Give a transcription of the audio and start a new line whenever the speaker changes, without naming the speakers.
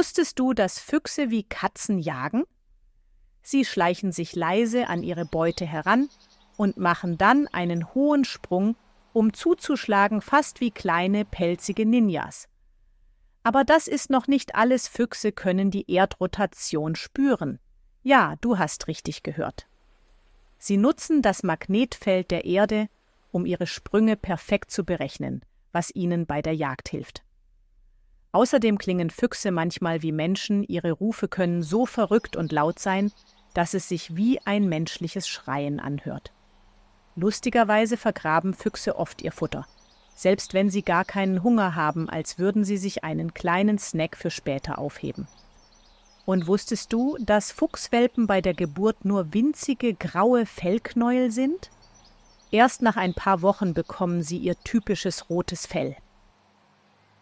Wusstest du, dass Füchse wie Katzen jagen? Sie schleichen sich leise an ihre Beute heran und machen dann einen hohen Sprung, um zuzuschlagen, fast wie kleine, pelzige Ninjas. Aber das ist noch nicht alles. Füchse können die Erdrotation spüren. Ja, du hast richtig gehört. Sie nutzen das Magnetfeld der Erde, um ihre Sprünge perfekt zu berechnen, was ihnen bei der Jagd hilft. Außerdem klingen Füchse manchmal wie Menschen, ihre Rufe können so verrückt und laut sein, dass es sich wie ein menschliches Schreien anhört. Lustigerweise vergraben Füchse oft ihr Futter, selbst wenn sie gar keinen Hunger haben, als würden sie sich einen kleinen Snack für später aufheben. Und wusstest du, dass Fuchswelpen bei der Geburt nur winzige graue Fellknäuel sind? Erst nach ein paar Wochen bekommen sie ihr typisches rotes Fell.